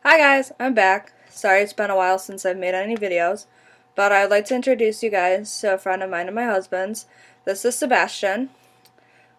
Hi guys, I'm back. Sorry it's been a while since I've made any videos, but I'd like to introduce you guys to a friend of mine and my husband's. This is Sebastian.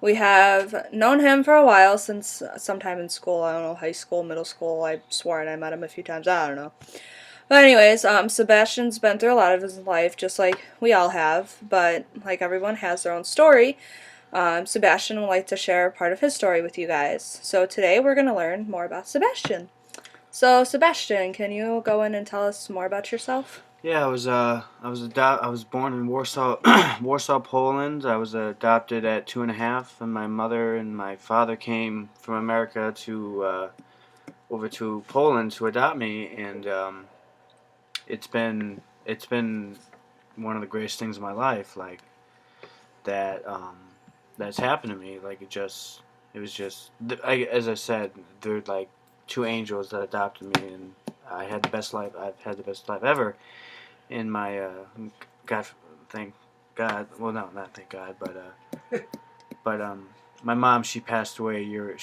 We have known him for a while since sometime in school. I don't know, high school, middle school. I sworn I met him a few times. I don't know. But anyways, Sebastian's been through a lot of his life, just like we all have. But like everyone has their own story. Sebastian would like to share part of his story with you guys. So today we're gonna learn more about Sebastian. So, Sebastian, can you go in and tell us more about yourself? Yeah, I was born in Warsaw, Warsaw, Poland. I was adopted at 2.5, and my mother and my father came from America to over to Poland to adopt me, and it's been one of the greatest things in my life, like that that's happened to me. Like it was just as I said, they're like two angels that adopted me, and I had the best life. I've had the best life ever in my God, thank God. Well, no, not thank God, but my mom, she passed away 2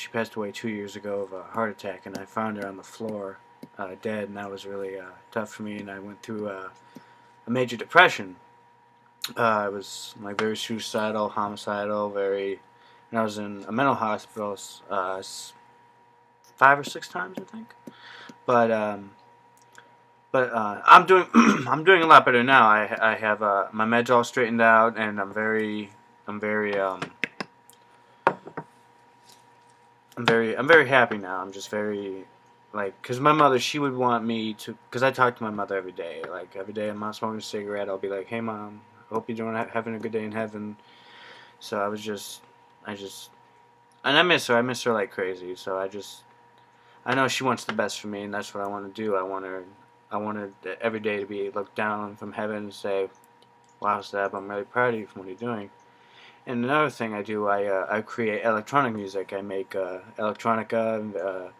years ago of a heart attack, and I found her on the floor, dead, and that was really tough for me. And I went through a major depression. I was like very suicidal, homicidal, very. And I was in a mental hospital 5 or 6 times, I think. But I'm doing I'm doing a lot better now. I have my meds all straightened out, and I'm very happy now. I'm just very like because my mother, she would want me to, because I talk to my mother every day. Like every day I'm not smoking a cigarette, I'll be like, hey mom, I hope you're doing having a good day in heaven. So I just and I miss her like crazy. So I know she wants the best for me, and that's what I want to do. I want her every day to be looked down from heaven and say, wow, Seb, I'm really proud of you for what you're doing. And another thing I do, I create electronic music. I make electronica,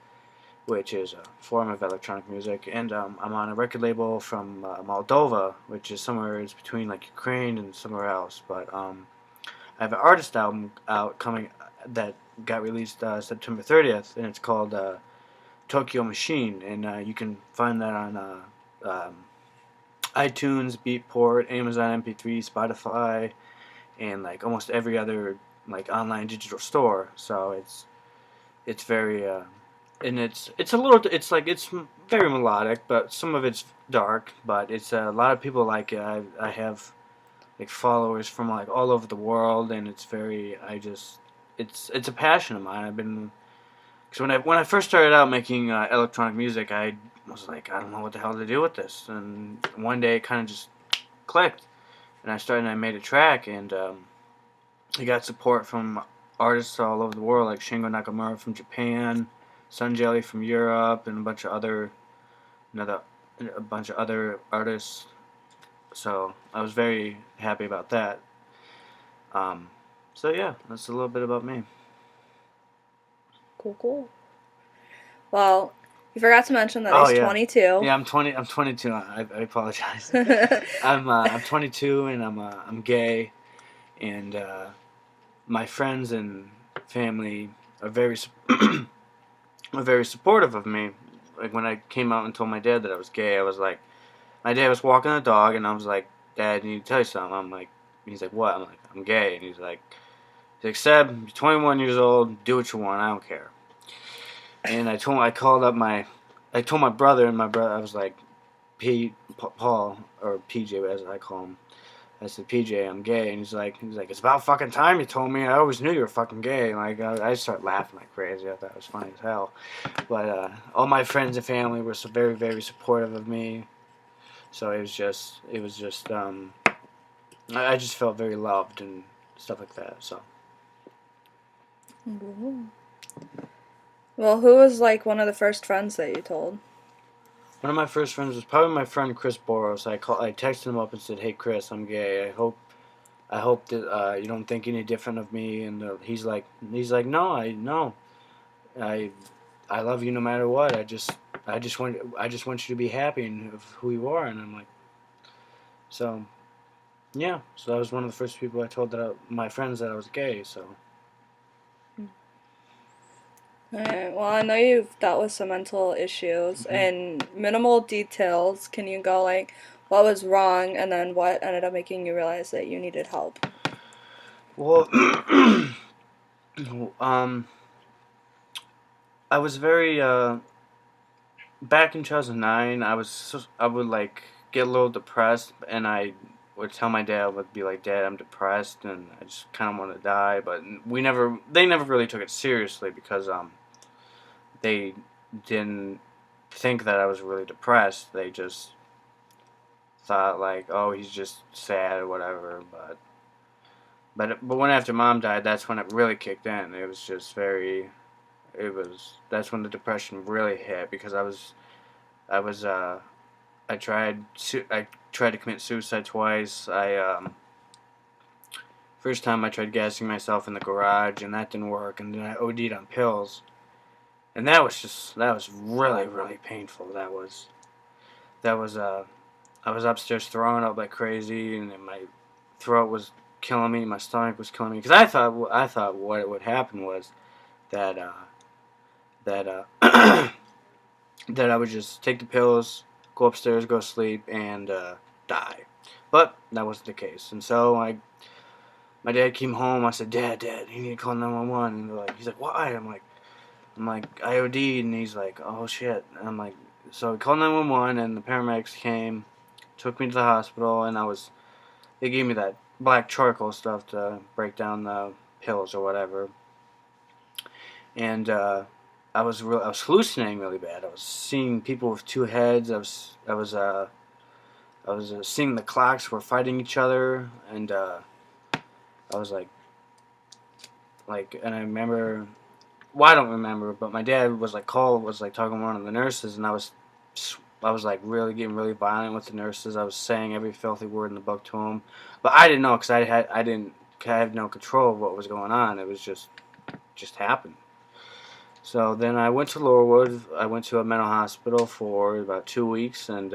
which is a form of electronic music, and I'm on a record label from Moldova, which is somewhere it's between like Ukraine and somewhere else. But I have an artist album out coming that got released September 30th, and it's called Tokyo Machine, and you can find that on iTunes, Beatport, Amazon MP3, Spotify, and like almost every other like online digital store. So it's very and it's a little it's very melodic, but some of it's dark. But it's a lot of people like it. I have like followers from like all over the world, and it's very it's a passion of mine. I've been because when I first started out making electronic music, I was like, I don't know what the hell to do with this, and one day it kind of just clicked, and I made a track, and I got support from artists all over the world, like Shingo Nakamura from Japan, Sun Jelly from Europe, and another a bunch of other artists. So I was very happy about that. Um, so yeah, that's a little bit about me. Cool, cool. Well, you forgot to mention that Oh he's yeah, 22. yeah. I'm 20. I'm 22. I apologize. I'm 22, and I'm gay, and my friends and family are are very supportive of me. Like when I came out and told my dad that I was gay, I was like, my dad was walking the dog, and I was like, Dad, I need to tell you something. I'm like, he's like, what? I'm like, I'm gay, and he's like, Seb, you're 21 years old. Do what you want. I don't care. And I told my brother, and my brother, I was like, Paul, or PJ as I call him. I said, PJ, I'm gay, and he's like, it's about fucking time you told me. I always knew you were fucking gay. And like, I started laughing like crazy. I thought it was funny as hell. But all my friends and family were so very, very supportive of me. So it was just, I just felt very loved and stuff like that. So Well, who was like one of the first friends that you told? one of my first friends was probably my friend Chris Boros. I texted him up and said, hey Chris, I'm gay. I hope that you don't think any different of me. And he's like, no, no. I I love you no matter what. I just want you to be happy and of who you are. And I'm like, so yeah. So that was one of the first people I told my friends that I was gay. So Alright, well, I know you've dealt with some mental issues. Hmm. In minimal details, can you go like what was wrong and then what ended up making you realize that you needed help? Well, um, I was very back in 2009. I would like get a little depressed, and I would tell my dad, I would be like, "Dad, I'm depressed, and I just kind of want to die." But they never really took it seriously because they didn't think that I was really depressed. They just thought like, "Oh, he's just sad or whatever." But when after mom died, that's when it really kicked in. It was just very. It was that's when the depression really hit because I was I tried to commit suicide twice. I First time I tried gassing myself in the garage and that didn't work, and then I OD'd on pills, and that was really painful. That was I was upstairs throwing up like crazy, and then my throat was killing me, my stomach was killing me because I thought what would happen was that that that I would just take the pills, go upstairs, go to sleep, and die. But that wasn't the case, and so my dad came home. I said, Dad, you need to call 911. And he's like, why? I'm like, I OD'd, and he's like, oh shit. And I'm like, so we called 911, and the paramedics came, took me to the hospital, and they gave me that black charcoal stuff to break down the pills or whatever, and I was hallucinating really bad. I was seeing people with two heads. I was seeing the clocks were fighting each other, and I was and I remember. Well, I don't remember, but my dad was like talking to one of the nurses, and I was like really getting really violent with the nurses. I was saying every filthy word in the book to them, but I didn't know because I didn't have no control of what was going on. It was just happened. So then I went to Lorewood. I went to a mental hospital for about 2 weeks, and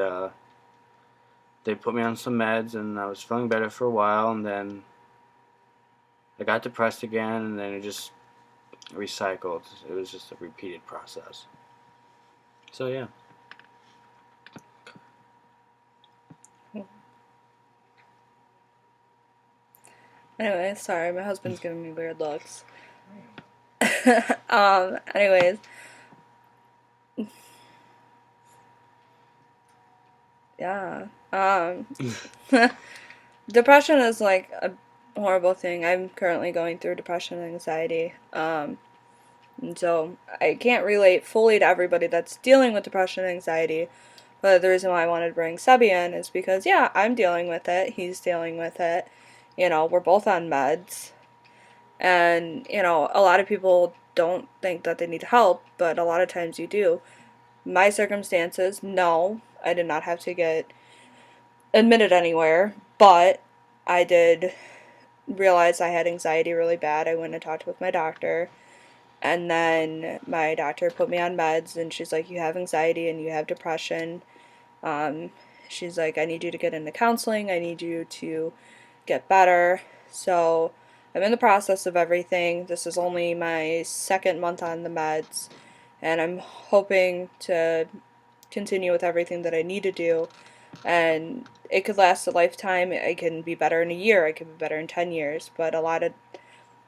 they put me on some meds, and I was feeling better for a while, and then I got depressed again, and then it just recycled. It was just a repeated process. So yeah. Anyway, sorry, my husband's giving me weird looks. Anyways, yeah. Depression is like a horrible thing. I'm currently going through depression and anxiety. And so I can't relate fully to everybody that's dealing with depression and anxiety. But the reason why I wanted to bring Sebi in is because, yeah, I'm dealing with it. He's dealing with it. You know, we're both on meds. And, you know, a lot of people don't think that they need help, but a lot of times you do. My circumstances, no, I did not have to get admitted anywhere, but I did realize I had anxiety really bad. I went and talked with my doctor, and then my doctor put me on meds, and she's like, "You have anxiety and you have depression." Um, she's like, "I need you to get into counseling. I need you to get better." So I'm in the process of everything. This is only my second month on the meds, and I'm hoping to continue with everything that I need to do. And it could last a lifetime. I can be better in a year. I could be better in 10 years. But a lot of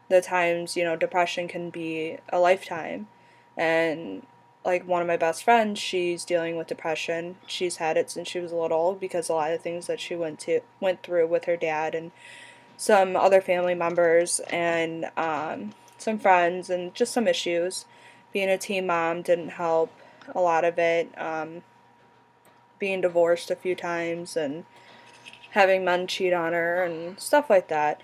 the times, you know, depression can be a lifetime. And like one of my best friends, she's dealing with depression. She's had it since she was little because a lot of things that she went through with her dad and some other family members and some friends and just some issues. Being a teen mom didn't help a lot of it. Being divorced a few times and having men cheat on her and stuff like that.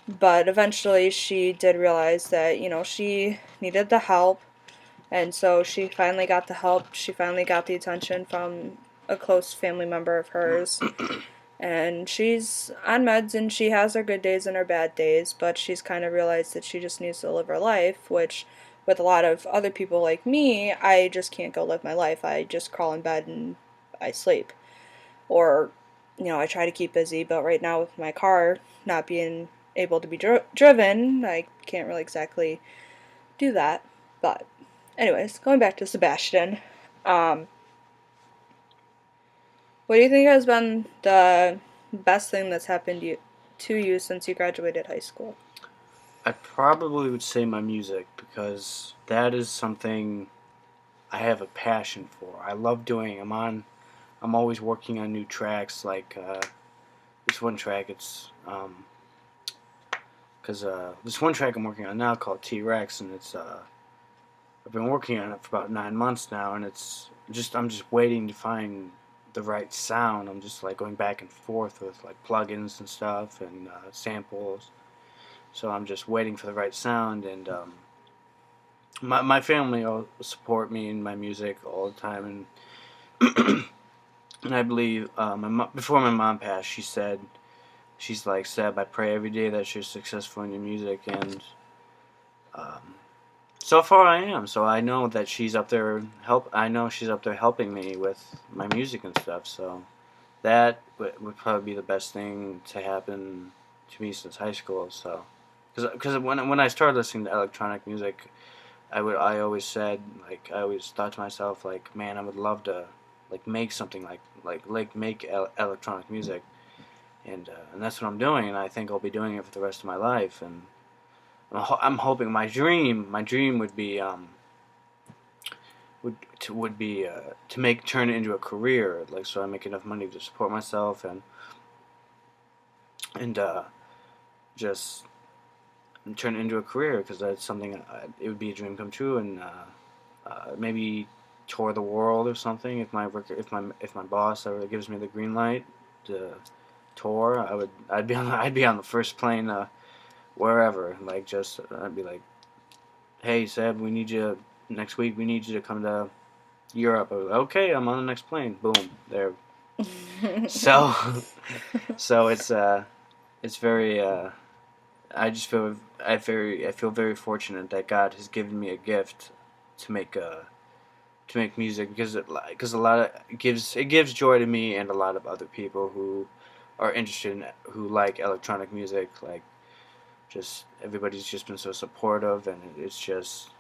But eventually she did realize that, you know, she needed the help. And so she finally got the help. She finally got the attention from a close family member of hers. And she's on meds and she has her good days and her bad days, but she's kind of realized that she just needs to live her life, which with a lot of other people like me, I just can't go live my life. I just crawl in bed and I sleep. Or, you know, I try to keep busy, but right now with my car not being able to be driven, I can't really exactly do that. But anyways, going back to Sebastian. Um, what do you think has been the best thing that's happened to you since you graduated high school? I probably would say my music because that is something I have a passion for. I love doing. I'm always working on new tracks. Like this one track, it's because this one track I'm working on now called T Rex, and it's I've been working on it for about 9 months now, and I'm just waiting to find the right sound. I'm just like going back and forth with like plugins and stuff and samples. So I'm just waiting for the right sound, and my family all support me in my music all the time, and and I believe before my mom passed, she's like, Seb, I pray every day that you're successful in your music, and um, so far I am. So I know that she's up there I know she's up there helping me with my music and stuff. So that would probably be the best thing to happen to me since high school. So because when I started listening to electronic music, I always said, like, I always thought to myself, like, man, I would love to like make something like make electronic music, and that's what I'm doing, and I think I'll be doing it for the rest of my life. And I'm hoping my dream would be would be to make turn it into a career, like, so I make enough money to support myself, and just turn it into a career, because that's something it would be a dream come true. And maybe tour the world or something, if my boss ever gives me the green light to tour. I'd be on the first plane wherever, like, just I'd be like, hey Seb, we need you next week, we need you to come to Europe. I was like, okay, I'm on the next plane. Boom, there. So so it's very I just feel I feel very fortunate that God has given me a gift to make music, because a lot of it gives joy to me and a lot of other people who are interested in, who like electronic music. Like, just everybody's just been so supportive, and it's just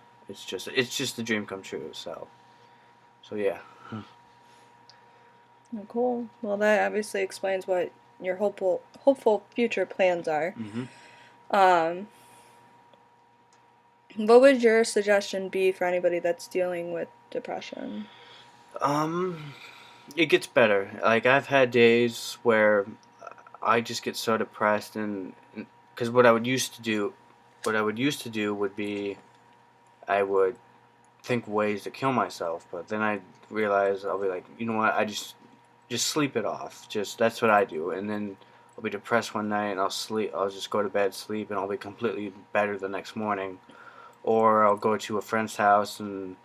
a dream come true. So yeah. Oh, cool. Well, that obviously explains what your hopeful future plans are. Hmm. Um, what would your suggestion be for anybody that's dealing with depression? Um, it gets better. Like, I've had days where I just get so depressed, and because what I would used to do would be I would think ways to kill myself, but then I realize I'll be like, you know what, I just sleep it off. Just that's what I do, and then I'll be depressed one night and I'll sleep. I'll just go to bed, sleep, and I'll be completely better the next morning. Or I'll go to a friend's house and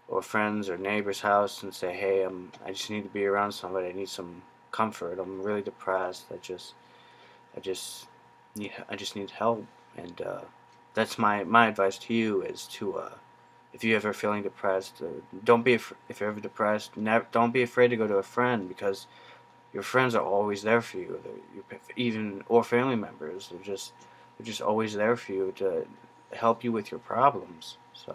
or friends or neighbor's house and say, hey, I just need to be around somebody. I need some comfort. I'm really depressed. I just I just need help. And that's my advice to you is to if you're ever feeling depressed, don't be if you're ever depressed, don't be afraid to go to a friend, because your friends are always there for you. Even or family members, they're just always there for you to help you with your problems. So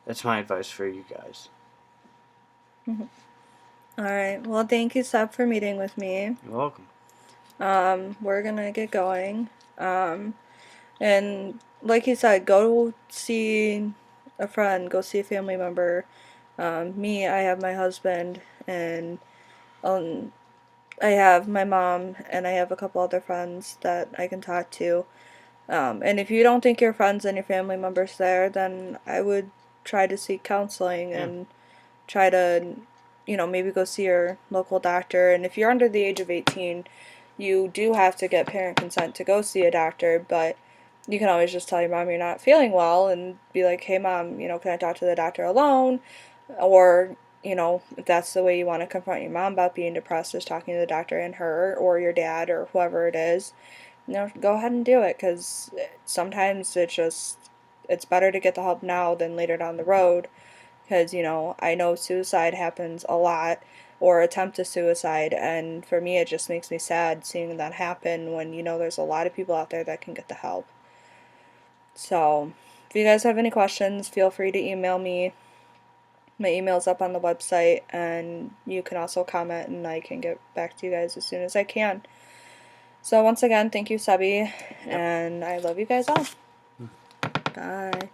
that's my advice for you guys. Mhm. All right. Well, thank you, Seb, for meeting with me. You're welcome. We're gonna get going. Um, and like you said, go see a friend, go see a family member. Me, I have my husband, and um, I have my mom, and I have a couple other friends that I can talk to. And if you don't think your friends and your family members there, then I would try to seek counseling Yeah. and try to, maybe go see your local doctor. And if you're under the age of 18, you do have to get parent consent to go see a doctor, but you can always just tell your mom you're not feeling well and be like, hey, mom, can I talk to the doctor alone? Or, if that's the way you want to confront your mom about being depressed, is talking to the doctor and her, or your dad, or whoever it is, go ahead and do it, because sometimes it's better to get the help now than later down the road, because I know suicide happens a lot, or attempt to suicide, and for me it just makes me sad seeing that happen when there's a lot of people out there that can get the help. So if you guys have any questions, feel free to email me. My email's up on the website, and you can also comment, and I can get back to you guys as soon as I can. So once again, thank you, Sebi, and I love you guys all. Bye.